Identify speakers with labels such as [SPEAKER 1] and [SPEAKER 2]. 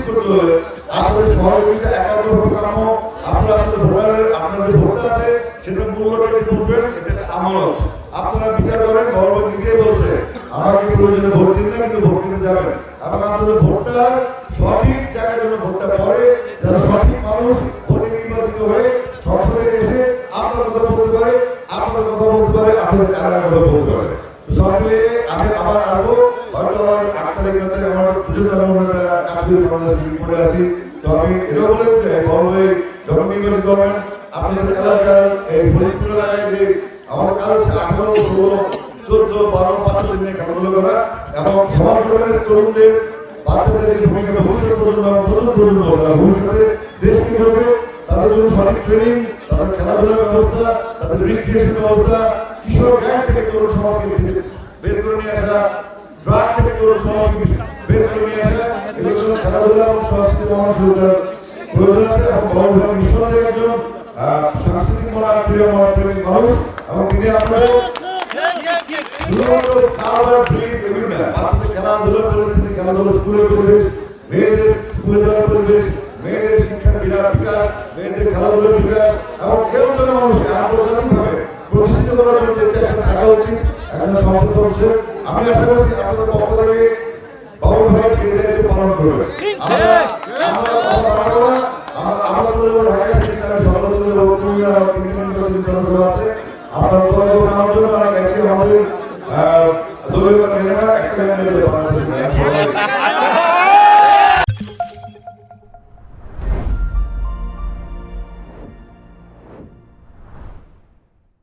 [SPEAKER 1] করতে হলে আপনাদের সহযোগিতা একাগ্রভাবে কাম্য। আপনারা আপনাদের ভোটটা আছে সেটা মূল্যটা একটু বুঝবেন, এটা আমল। আপনারা বিচার করেন, গভর্নমেন্ট নিজেই বলছে আমাকে প্রয়োজনে ভোট দিন না, কিন্তু ভোট দিতে যাবেন এবং আপনাদের ভোটটা সঠিক জায়গায় যেন ভোটটা পড়ে, যেন সঠিক মানুষ ভোটে নির্বাচিত হয়ে সংসদে এসে আপনার কথা বলতে পারে, আপনার কথা বলতে পারে, আপনাদের এলাকার কথা বলতে পারে। সব মিলিয়ে আমি আবার আসবো, হয়তো আমার 8 তারিখ রাতে আমার পুজোর জন্য আমরা কাশ্মীর বাংলাদেশ করে আছি। তো আমি এটা বলে চাই, বড়ভাই যখন নির্বাচিত হবেন আপনাদের এলাকার এই ফরিদপুর এলাকায় যে আমাদের কারো 18, 16, 14, 12, 15 দিন নিয়ে খেলাধুলা করা এবং সমাজ গঠনের তরুণদের বাচ্চাদের যে ভূমিকা ভবিষ্যৎ পর্যন্ত ভবিষ্যতে দেশ কি করবে তাদের জন্য সঠিক ট্রেনিং, তাদের খেলাধুলার ব্যবস্থা, তাদের রিক্রিয়েশন ব্যবস্থা, কিশোর গ্যাং থেকে তরুণ সমাজকে বের করে নিয়ে আসা, ড্রাগ থেকে তরুণ সমাজকে বের করে নিয়ে আসা, এগুলো খেলাধুলা এবং সংস্কৃতি মহাসুবিধার প্রয়োজন আছে। এবং বড়ভাই নিঃসন্দেহে একজন সাংস্কৃতিক প্রিয় প্রেমিক মানুষ এবং তিনি আপনাদের খেলাধুলা পরিবেশ, খেলাধুলা স্কুলের পরিবেশ, মেয়েদের স্কুলে যাওয়ার পরিবেশ, মেয়েদের শিক্ষার বিকাশ, মেয়েদের খেলাধুলার বিকাশ এবং কেউ যেন মানুষকে আন্তর্জাতিকভাবে প্রতিষ্ঠিত করার জন্য যে চেষ্টা থাকা উচিত একজন সংসদ সদস্যের। আমি আশা করছি আপনাদের পক্ষ থেকে বাবুল ভাই সেই দায়িত্ব পালন করবে। আপনার